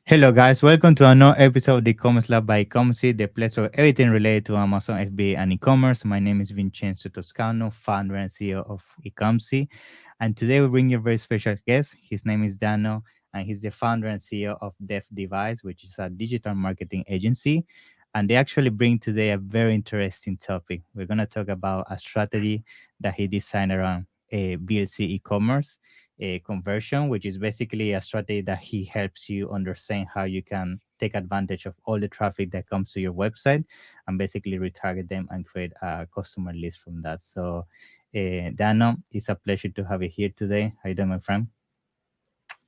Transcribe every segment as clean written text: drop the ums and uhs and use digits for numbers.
Hello, guys. Welcome to another episode of the e-commerce lab by Ecommerce, the place for everything related to Amazon FBA and e-commerce. My name is Vincenzo Toscano, founder and CEO of Ecommerce. And today we bring you a very special guest. His name is Dano, and he's the founder and CEO of defdevice, which is a digital marketing agency. And they actually bring today a very interesting topic. We're going to talk about a strategy that he designed around VLC e-commerce conversion, which is basically a strategy that he helps you understand how you can take advantage of all the traffic that comes to your website and basically retarget them and create a customer list from that. So, Dano, it's a pleasure to have you here today. How you doing, my friend?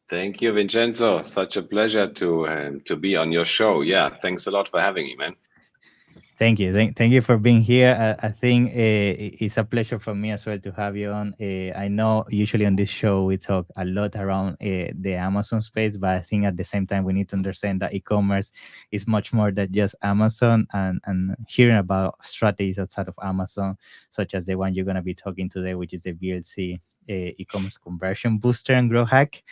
Thank you, Vincenzo. Such a pleasure to be on your show. Yeah, thanks a lot for having me, man. Thank you. Thank you for being here. I think it's a pleasure for me as well to have you on. I know usually on this show we talk a lot around the Amazon space, but I think at the same time we need to understand that e-commerce is much more than just Amazon and hearing about strategies outside of Amazon, such as the one you're going to be talking today, which is the VLC e-commerce conversion booster and grow hack.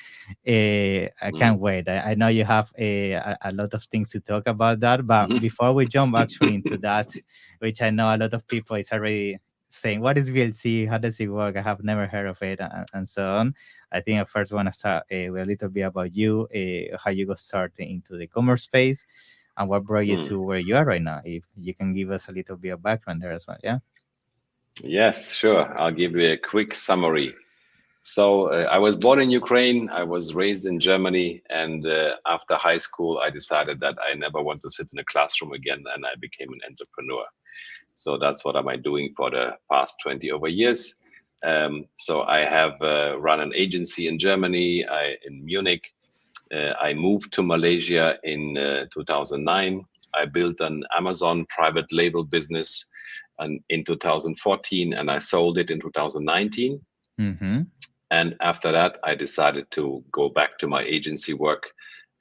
I can't wait. I know you have a lot of things to talk about that, but Mhm. before we jump actually into that, which I know a lot of people is already saying, "What is VLC? How does it work? I have never heard of it," and so on. I think I first want to start with a little bit about you, how you got started into the commerce space, and what brought you Mm. to where you are right now. If you can give us a little bit of background there as well, yeah. Yes, sure. I'll give you a quick summary. So, I was born in Ukraine. I was raised in Germany, and after high school, I decided that I never want to sit in a classroom again, and I became an entrepreneur. So that's what am I doing for the past 20 over years. So I have run an agency in Germany, in Munich. I moved to Malaysia in 2009. I built an Amazon private label business in 2014, and I sold it in 2019. Mm-hmm. And after that, I decided to go back to my agency work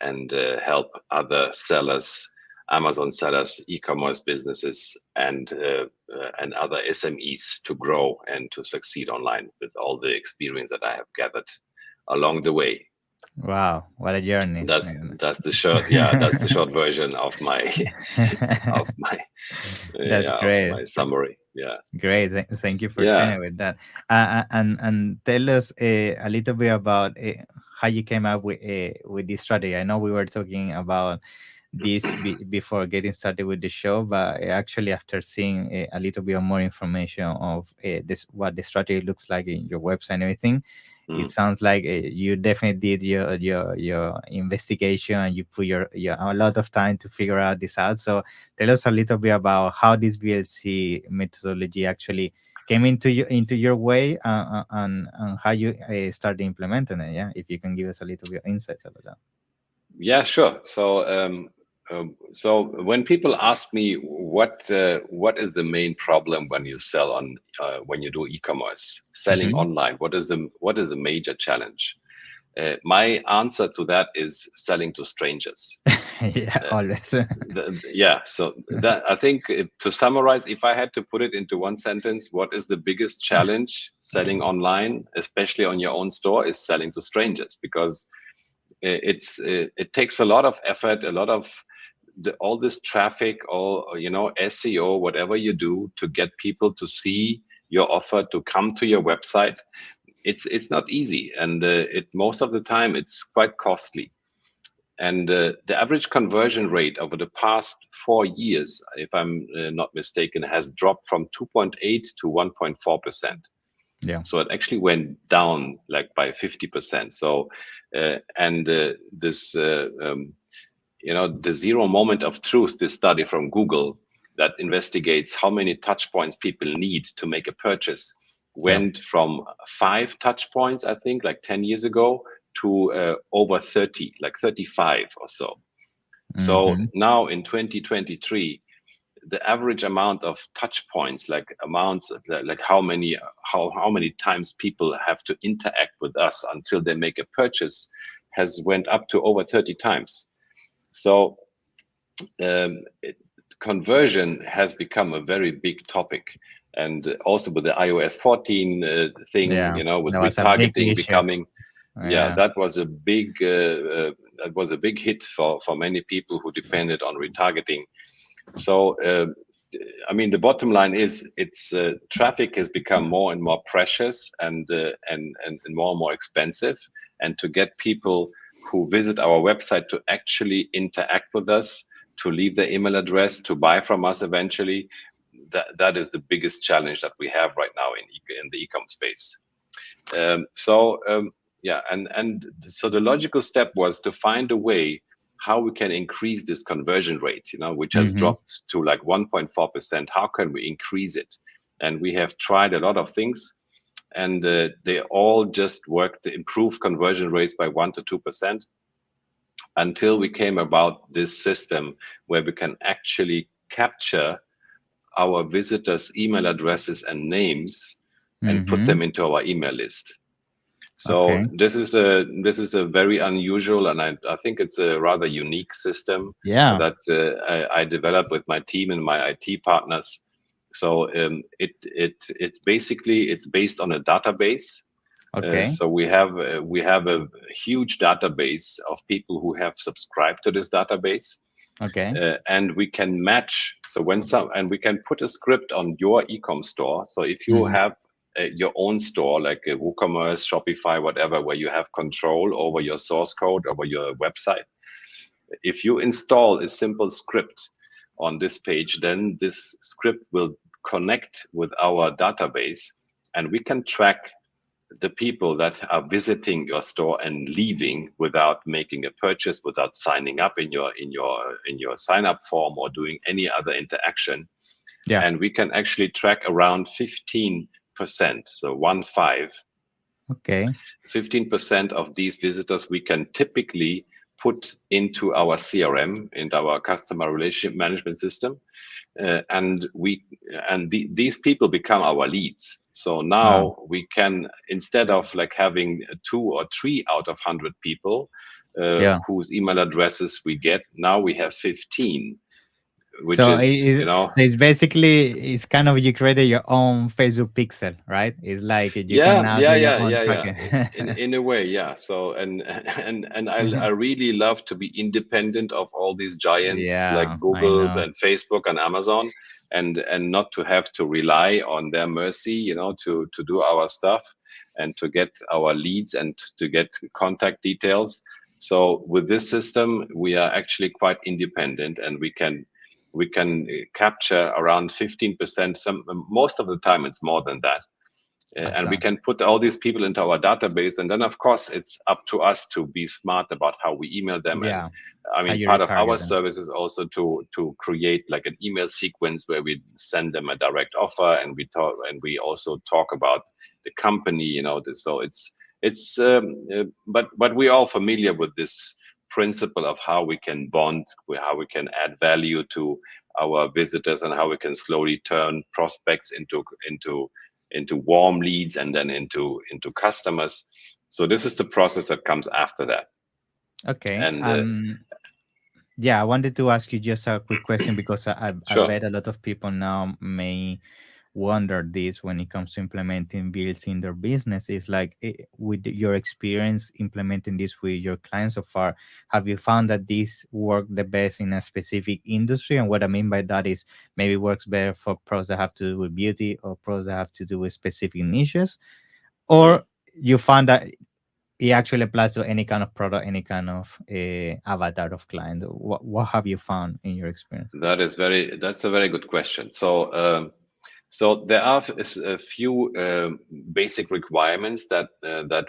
and help other sellers, Amazon sellers, e-commerce businesses, and other SMEs to grow and to succeed online with all the experience that I have gathered along the way. Wow, what a journey! That's the short, yeah, that's the short version of my of my That's yeah, of great. my summary. Yeah, Great. Thank you for yeah. sharing with that. And tell us a little bit about how you came up with this strategy. I know we were talking about this before getting started with the show, but actually after seeing a little bit more information of this, what the strategy looks like in your website and everything, it Mm. sounds like you definitely did your investigation and you put your a lot of time to figure out this out. So tell us a little bit about how this VLC methodology actually came into your way and how you started implementing it. Yeah, if you can give us a little bit of insights about that. Yeah, sure. So when people ask me what is the main problem when you sell on when you do e-commerce, selling Mm-hmm. online, what is the major challenge? My answer to that is selling to strangers. Yeah, Uh, always. yeah, so that I think to summarize, if I had to put it into one sentence, what is the biggest challenge selling online, especially on your own store, is selling to strangers because it takes a lot of effort, a lot of all this traffic, all SEO, whatever you do to get people to see your offer, to come to your website. It's not easy, and it most of the time it's quite costly. And the average conversion rate over the past 4 years, if I'm not mistaken, has dropped from 2.8 to 1.4%. Yeah. So it actually went down like by 50%. So and this the zero moment of truth, this study from Google that investigates how many touch points people need to make a purchase, Yeah. went from 5 touch points, I think, like 10 years ago, to over 30, like 35 or so. So Mm-hmm. now in 2023, the average amount of touch points, like amounts, like how many times people have to interact with us until they make a purchase, has went up to over 30 times. So um, it, conversion has become a very big topic, and also with the iOS 14 thing, Yeah. with That was a big retargeting issue. becoming, yeah, Yeah. that was a big that was a big hit for many people who depended on retargeting. So I mean, the bottom line is it's traffic has become more and more precious and more expensive, and to get people who visit our website to actually interact with us, to leave their email address, to buy from us eventually, that is the biggest challenge that we have right now in the e-com space. Yeah, and so the logical step was to find a way how we can increase this conversion rate, which has dropped to like 1.4%. How can we increase it? And we have tried a lot of things, and they all just work to improve conversion rates by 1 to 2%, until we came about this system where we can actually capture our visitors' email addresses and names and put them into our email list. So this is a very unusual, and I think it's a rather unique system that I developed with my team and my IT partners. So it's basically based on a database. So we have a huge database of people who have subscribed to this database. And we can match. So and we can put a script on your e-com store. So if you have your own store, like a Ecommerce, Shopify, whatever, where you have control over your source code, over your website, if you install a simple script on this page, then this script will connect with our database, and we can track the people that are visiting your store and leaving without making a purchase, without signing up in your sign up form or doing any other interaction. And we can actually track around 15%, so 15% of these visitors we can typically put into our CRM, into our customer relationship management system, and these people become our leads. So now we can, instead of like having 2 or 3 out of 100 people whose email addresses we get, now we have 15. Which so is, so it's basically, it's kind of, you created your own Facebook pixel, right? It's like you can now do your own tracking. In a way, yeah. So and I really love to be independent of all these giants like Google and Facebook and Amazon, and not to have to rely on their mercy, to do our stuff and to get our leads and to get contact details. So with this system, we are actually quite independent, and we can capture around 15%. Most of the time it's more than that. And we can put all these people into our database, and then of course it's up to us to be smart about how we email them. And I mean, part of our service is also to create like an email sequence where we send them a direct offer, and we also talk about the company, so but we're all familiar with this principle of how we can bond, how we can add value to our visitors, and how we can slowly turn prospects into warm leads and then into customers. So this is the process that comes after that. And I wanted to ask you just a quick question, because I bet a lot of people now may wonder this when it comes to implementing VLC in their business. Is like, with your experience implementing this with your clients so far, have you found that this worked the best in a specific industry? And what I mean by that is, maybe works better for pros that have to do with beauty, or pros that have to do with specific niches, or you found that it actually applies to any kind of product, any kind of avatar of client? What have you found in your experience? That's a very good question. So there are a few basic requirements that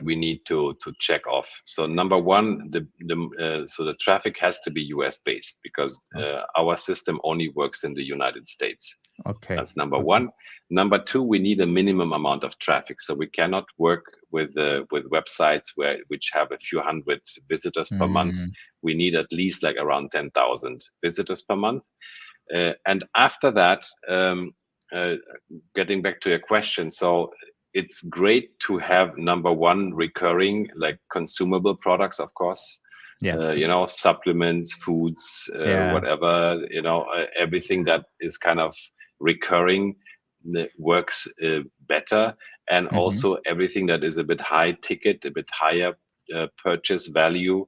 we need to check off. So number one, the traffic has to be US based, because our system only works in the United States. That's number one. Number two, we need a minimum amount of traffic. So we cannot work with websites which have a few hundred visitors per month. We need at least like around 10,000 visitors per month. And after that, getting back to your question, so it's great to have, number one, recurring, like consumable products, of course. Supplements, foods, whatever, everything that is kind of recurring works better. And also everything that is a bit high ticket, a bit higher purchase value,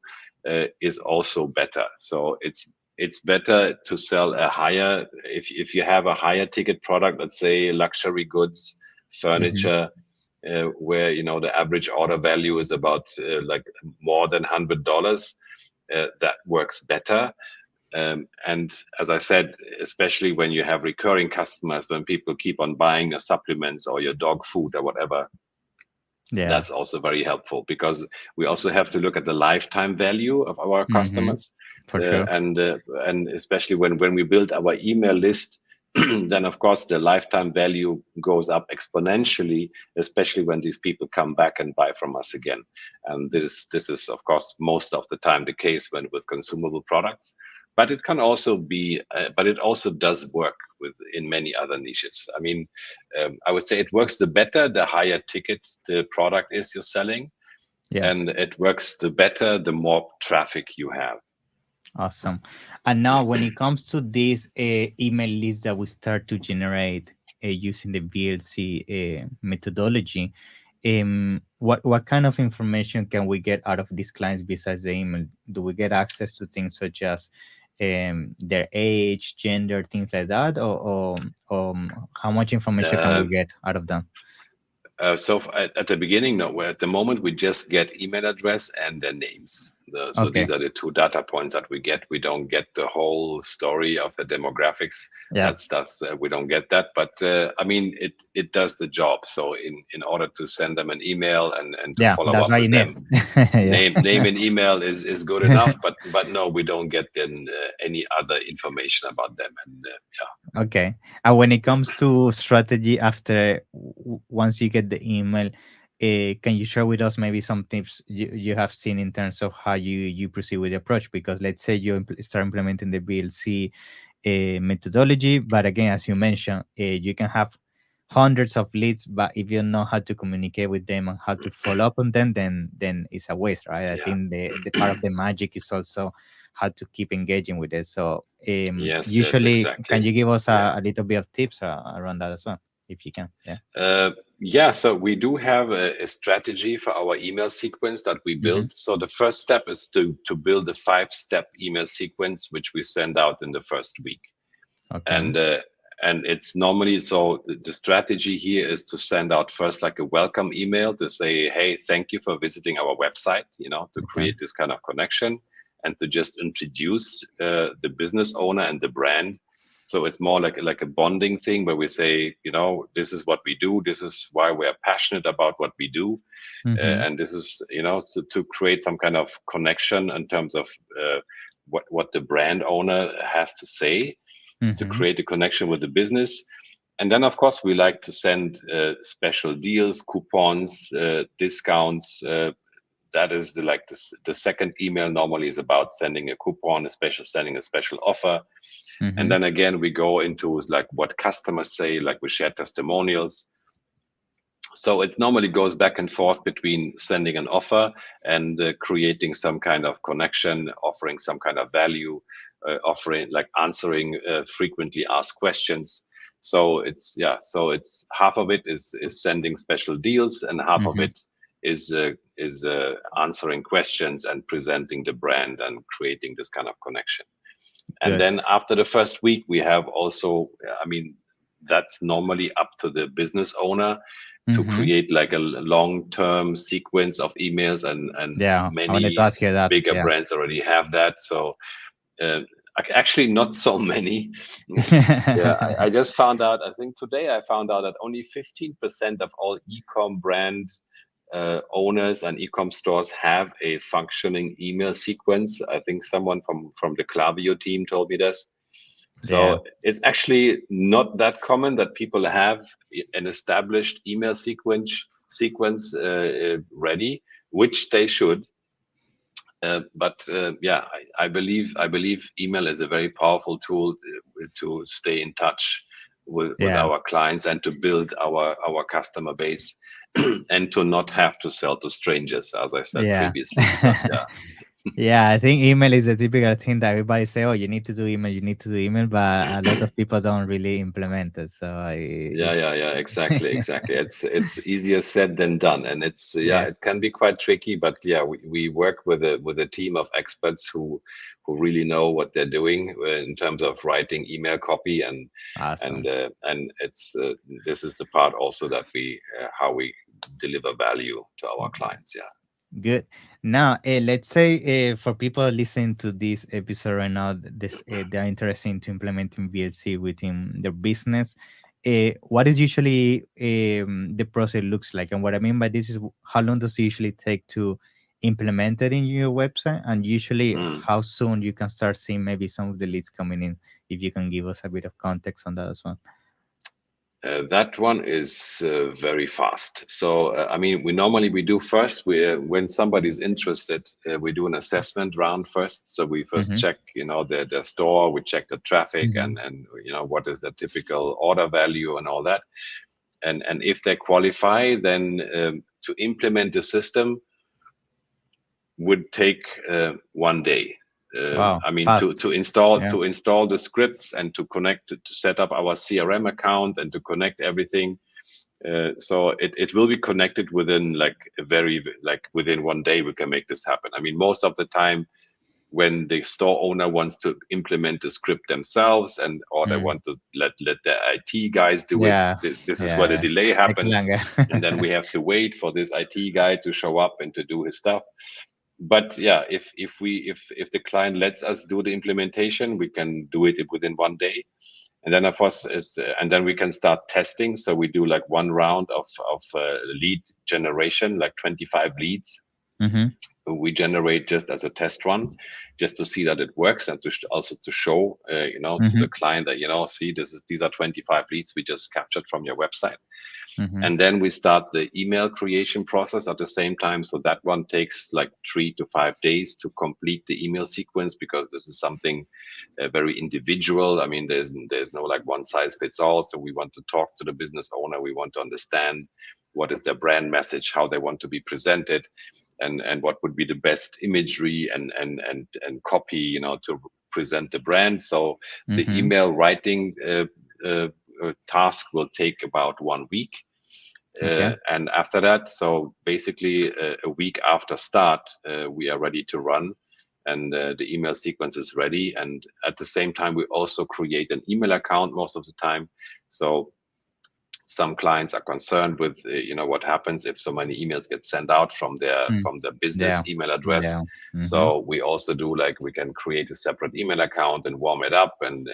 is also better. So it's better to sell a higher, if you have a higher ticket product, let's say luxury goods, Mm-hmm. furniture, where the average order value is about like more than $100. That works better. And as I said, especially when you have recurring customers, when people keep on buying your supplements or your dog food or whatever, Yeah. that's also very helpful, because we also have to look at the lifetime value of our Mm-hmm. customers, For sure. and especially when we build our email list, then of course the lifetime value goes up exponentially, especially when these people come back and buy from us again. And this is of course most of the time the case when with consumable products, but it can also be but it also does work with in many other niches. I mean, I would say it works the better the higher ticket the product is you're selling, Yeah. and it works the better the more traffic you have. Awesome. And now, when it comes to this email list that we start to generate using the VLC methodology, what kind of information can we get out of these clients besides the email? Do we get access to things such as their age, gender, things like that, or how much information can Uh, we get out of them? at the beginning, no, at the moment we just get email address and their names. So Okay. these are the two data points that we get. We don't get the whole story of the demographics. Yeah. That's we don't get that. But I mean, it does the job. So in order to send them an email and to Yeah. follow That's up what you with need. them, Yeah. name and email is good enough. But no, we don't get then any other information about them. And Okay. And when it comes to strategy after once you get the email, can you share with us maybe some tips you have seen in terms of how you proceed with the approach? Because let's say you start implementing the VLC methodology, but again, as you mentioned, you can have hundreds of leads, but if you know how to communicate with them and how to follow up on them, then it's a waste, right? I yeah, think the part of the magic is also how to keep engaging with it. So yes, usually, can exactly. you give us Yeah. a little bit of tips around that as well, if you can? Yeah. Yeah, so we do have a strategy for our email sequence that we Mm-hmm. build. So the first step is to build a 5-step email sequence, which we send out in the first week. Okay. And it's normally, so the strategy here is to send out first like a welcome email to say, hey, thank you for visiting our website, to Okay. create this kind of connection and to just introduce the business owner and the brand. So it's more like a bonding thing where we say, this is what we do, this is why we're passionate about what we do, Mm-hmm. and this is, so to create some kind of connection in terms of what the brand owner has to say, to Mm-hmm. create a connection with the business. And then, of course, we like to send special deals, coupons, discounts. That is the second email normally is about sending a coupon, sending a special offer. And Mm-hmm. then again, we go into like what customers say, like we share testimonials. So it normally goes back and forth between sending an offer and creating some kind of connection, offering some kind of value, offering like answering frequently asked questions. So it's half of it is sending special deals, and half of Mm-hmm. it is answering questions and presenting the brand and creating this kind of connection. And Good. then after the first week, we have also, I mean, that's normally up to the business owner to Mm-hmm. create like a long-term sequence of emails, and Yeah. I wanted to many ask you that. bigger Yeah. brands already have that. So uh, actually not so many. Yeah, I just found out, I think today I found out that only 15% of all e-com brand owners and e-com stores have a functioning email sequence. I think someone from the Klaviyo team told me this. Yeah. So it's actually not that common that people have an established email sequence ready, which they should. But yeah, I believe email is a very powerful tool to stay in touch with Yeah. our clients and to build our customer base and to not have to sell to strangers, as I said Yeah. previously. Because yeah. Yeah, I think email is a typical thing that everybody say, "Oh, you need to do email, you need to do email," but a lot of people don't really implement it. So Yeah, yeah, it's yeah, exactly, exactly. It's easier said than done, and it's yeah, yeah, it can be quite tricky. But yeah, we work with a team of experts who really know what they're doing in terms of writing email copy, awesome. and it's this is the part also that we how we deliver value to our clients. Yeah. Good. Now, let's say for people listening to this episode right now, this they're interested into implementing VLC within their business. What is usually the process looks like, and what I mean by this is how long does it usually take to implement it in your website, and usually Mm. how soon you can start seeing maybe some of the leads coming in. If you can give us a bit of context on that as well. That one is very fast. So, I mean, we normally we do first. We when somebody's interested, we do an assessment round first. So we first Mm-hmm. check, you know, their store. We check the traffic Mm-hmm. and you know what is the typical order value and all that. And if they qualify, then to implement the system would take 1 day. Wow, I mean, fast. Yeah. to install the scripts and to connect to set up our CRM account and to connect everything. So it will be connected within like a very like within 1 day we can make this happen. I mean, most of the time when the store owner wants to implement the script themselves and or they Mm. want to let the IT guys do it, Yeah. this is where the Yeah. delay Takes happens, longer. and then we have to wait for this IT guy to show up and to do his stuff. But yeah, if the client lets us do the implementation, we can do it within 1 day, and then of course and then we can start testing. So we do like one round of lead generation, like 25 leads Mm-hmm. we generate just as a test run, just to see that it works and to also to show you know to Mm-hmm. the client that, you know, see, these are 25 leads we just captured from your website. Mm-hmm. And then we start the email creation process at the same time. So that one takes like 3 to 5 days to complete the email sequence, because this is something very individual. I mean, there's no like one size fits all. So we want to talk to the business owner. We want to understand what is their brand message, how they want to be presented, and what would be the best imagery and copy, you know, to present the brand. So the Mm-hmm. email writing task will take about 1 week. Okay. And after that, so basically a week after start, we are ready to run, and the email sequence is ready. And at the same time, we also create an email account most of the time. So some clients are concerned with you know what happens if so many emails get sent out Mm. from their business Yeah. email address. Yeah. Mm-hmm. So we also do like we can create a separate email account and warm it up, and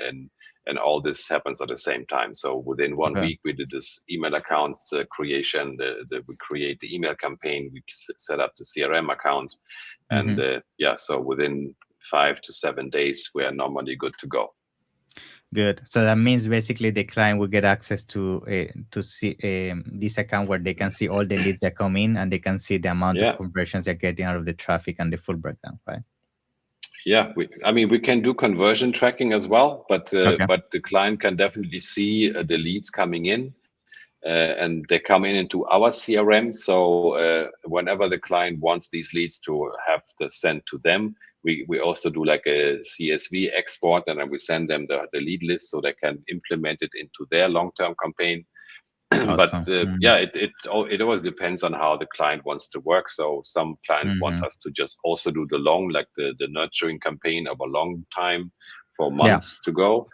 all this happens at the same time. So within one Okay. week we did this email accounts creation, we create the email campaign, we set up the CRM account, and Mm-hmm. yeah, so within 5 to 7 days we are normally good to go. Good. So that means basically the client will get access to see this account where they can see all the leads that come in, and they can see the amount of Yeah. conversions they're getting out of the traffic and the full breakdown, right? Yeah, I mean, we can do conversion tracking as well, Okay. but the client can definitely see the leads coming in, and they come in into our CRM. So whenever the client wants these leads to have the sent to them, we also do like a CSV export, and then we send them the lead list so they can implement it into their long-term campaign. But Awesome. yeah, it always depends on how the client wants to work. So some clients want Mm-hmm. us to just also do the long, like the nurturing campaign of a long time for Yeah. months to go,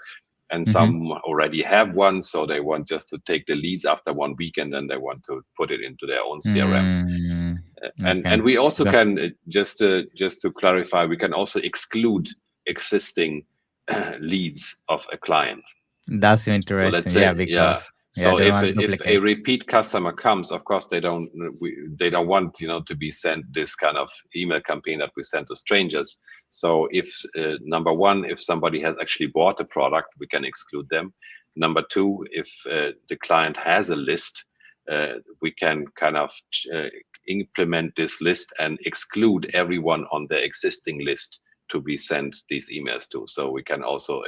and Mm-hmm. some already have one, so they want just to take the leads after 1 week, and then they want to put it into their own CRM. Mm, okay. And we also Go- can just to clarify, we can also exclude existing leads of a client. That's So let's interesting. Yeah, say, yeah. because yeah, So they don't want to if a duplicate. repeat customer comes, of course they don't want, you know, to be sent this kind of email campaign that we send to strangers. So if number one, if somebody has actually bought a product, we can exclude them. Number two, if the client has a list, we can kind of implement this list and exclude everyone on the existing list to be sent these emails to. So we can also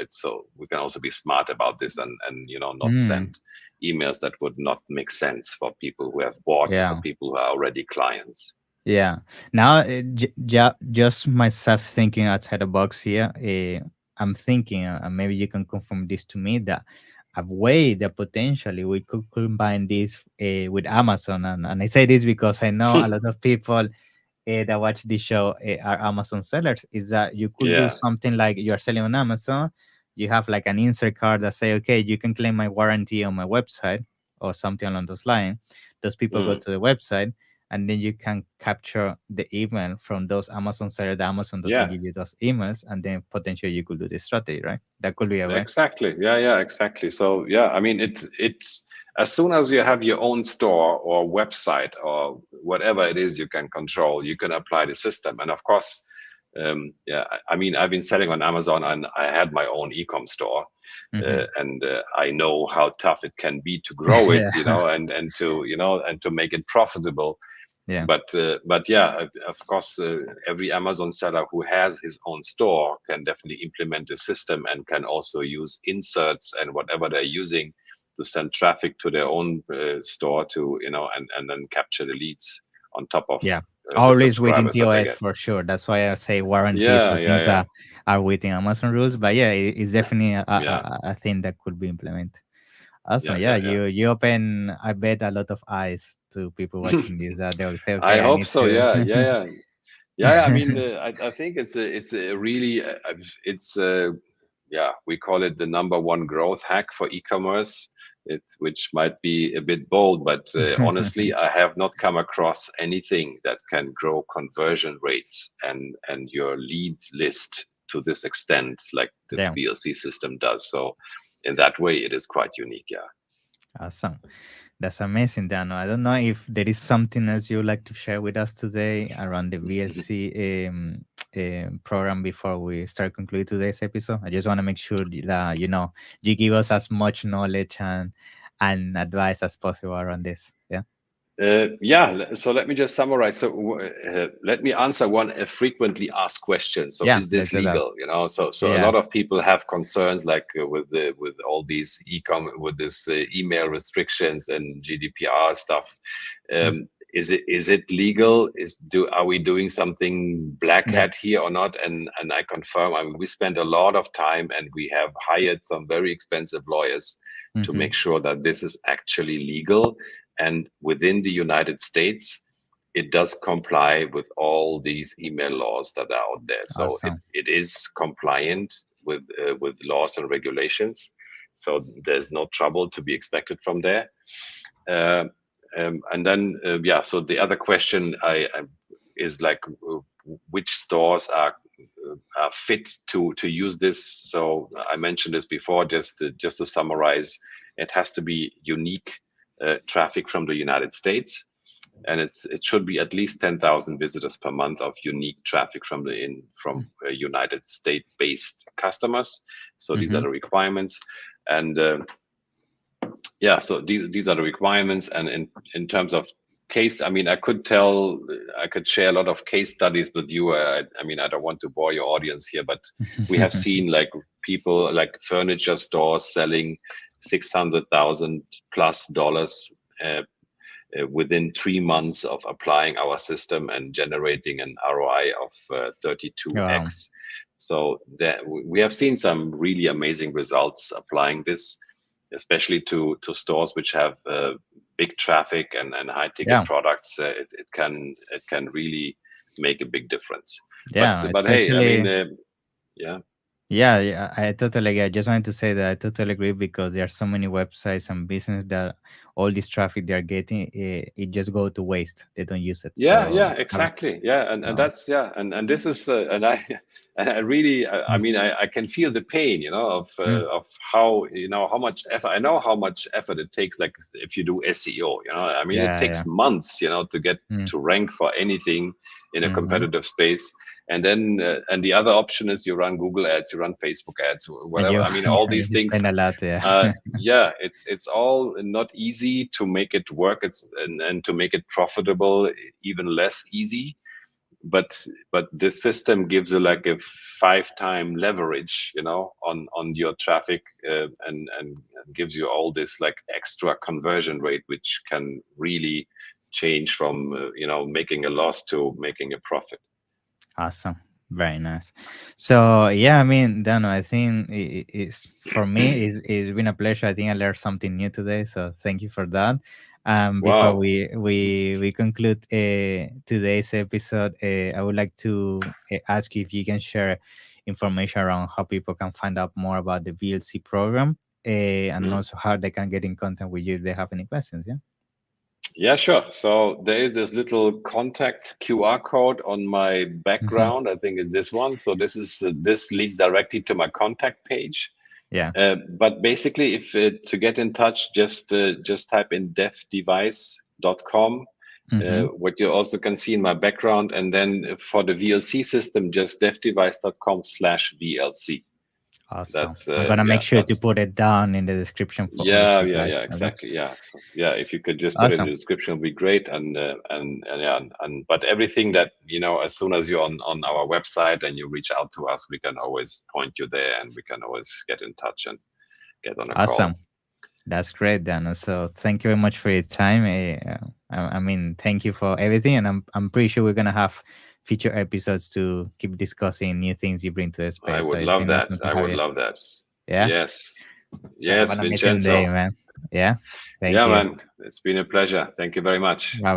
we can also be smart about this, and you know, not Mm, send emails that would not make sense for people who have bought or yeah. people who are already clients. Yeah. Now, just myself thinking outside the box here. I'm thinking, and maybe you can confirm this to me, that a way that potentially we could combine this with Amazon. And I say this because I know a lot of people that watch this show are Amazon sellers, is that you could do Yeah. something like you're selling on Amazon, you have like an insert card that say, okay, you can claim my warranty on my website or something along those lines. Those people go Mm. to the website, and then you can capture the email from those Amazon sellers. The Amazon doesn't Yeah. give you those emails, and then potentially you could do this strategy, right? That could be a way. Exactly. Yeah, yeah, exactly. So yeah, I mean it's as soon as you have your own store or website or whatever it is you can control, you can apply the system. And of course, yeah, I mean I've been selling on Amazon and I had my own e-com store, Hmm. and I know how tough it can be to grow it, Yeah. and to and to make it profitable. Yeah. But yeah, of course, every Amazon seller who has his own store can definitely implement the system and can also use inserts and whatever they're using to send traffic to their own store to and then capture the leads on top of Yeah. the Always within subscribers that they TOS get. for sure. That's why I say warranties Yeah, or yeah, things yeah, that are within Amazon rules. But yeah, it's definitely yeah, a thing that could be implemented. Awesome. yeah, Yeah, yeah, yeah. you open, I bet, a lot of eyes to people watching this. They will say, I okay, I hope need so. to. Yeah, yeah, yeah. Yeah, I mean, I think it's a really it's yeah, we call it the number one growth hack for e-commerce. Which might be a bit bold, but honestly, I have not come across anything that can grow conversion rates and your lead list to this extent like this Yeah, VLC system does. So, in that way, it is quite unique. Yeah. awesome. That's amazing, Dano. I don't know if there is something else you would like to share with us today around the VLC program before we start conclude today's episode. I just want to make sure that you give us as much knowledge and advice as possible around this. Yeah. Yeah, so let me just summarize. So let me answer one frequently asked question. So Yeah, is let's this do that. legal? So a Yeah. lot of people have concerns like with all these with this email restrictions and GDPR stuff. Mm. Is it legal? Are we doing something black Yeah. hat here or not? And I confirm. I mean, we spend a lot of time and we have hired some very expensive lawyers to Mm-hmm. make sure that this is actually legal, and within the United States, it does comply with all these email laws that are out there. So it, Awesome. it is compliant with laws and regulations. So there's no trouble to be expected from there. Uh, and then yeah, so the other question I is like which stores are fit to use this. So I mentioned this before. Just to summarize, it has to be unique traffic from the United States, and it should be at least 10,000 visitors per month of unique traffic from United States based customers. So these are Mm-hmm. the requirements, and yeah, so these are the requirements. And in terms of case, I mean, I could share a lot of case studies with you. I mean, I don't want to bore your audience here, but we have seen like people like furniture stores selling 600,000 plus dollars within 3 months of applying our system and generating an ROI of Wow. 32x. So that we have seen some really amazing results applying this, especially to stores which have big traffic and high ticket Yeah. products. It can really make a big difference. But Yeah. but hey, I mean, Especially. yeah, Yeah, yeah, I totally agree. I just wanted to say that I totally agree because there are so many websites and business that all this traffic they are getting, it just go to waste. They don't use it. yeah, So yeah, exactly. Yeah, and so that's yeah, and this is and I and I really I mean I can feel the pain, mm, of how how much effort. I know how much effort it takes. Like if you do SEO, I mean it yeah, takes yeah. months, to get Mm, to rank for anything in a mm-hmm. competitive space. And then and the other option is you run Google ads, you run Facebook ads, And whatever. you I mean all these you things. spend a lot, yeah. Yeah, it's all not easy to make it work. And to make it profitable, even less easy. But this system gives you like a 5 time leverage, on your traffic, and gives you all this like extra conversion rate, which can really change from making a loss to making a profit. Awesome. Very nice. So yeah, I mean, Dano, I think it's for me it's been a pleasure. I think I learned something new today. So thank you for that. Before Wow. we conclude today's episode, I would like to ask you if you can share information around how people can find out more about the VLC program, and Mhm. also how they can get in contact with you if they have any questions. Yeah. Yeah, sure. So there is this little contact QR code on my Mhm. background. I think is this one. So this leads directly to my contact page. Yeah. But basically, if to get in touch, just type in defdevice.com. Mm-hmm. What you also can see in my background, and then for the VLC system, just defdevice.com/VLC. Awesome. That's I'm gonna make yeah, sure to that's put it down in the description for all of yeah, you yeah, guys. yeah, Okay. exactly. Yeah. So, yeah, if you could just put it in Awesome. the description, would be great. And yeah, and but everything that as soon as you're on our website and you reach out to us, we can always point you there, and we can always get in touch and get on a call. Awesome. That's great, Dano. So thank you very much for your time. I mean, thank you for everything, and I'm pretty sure we're gonna have future episodes to keep discussing new things you bring to the I space. So would it's love been that. awesome to I have would you. love that. Yeah. Yes. So have Yes, an amazing day, Vincenzo. man. Yeah. Thank Yeah, you. man. It's been a pleasure. Thank you very much. Bye.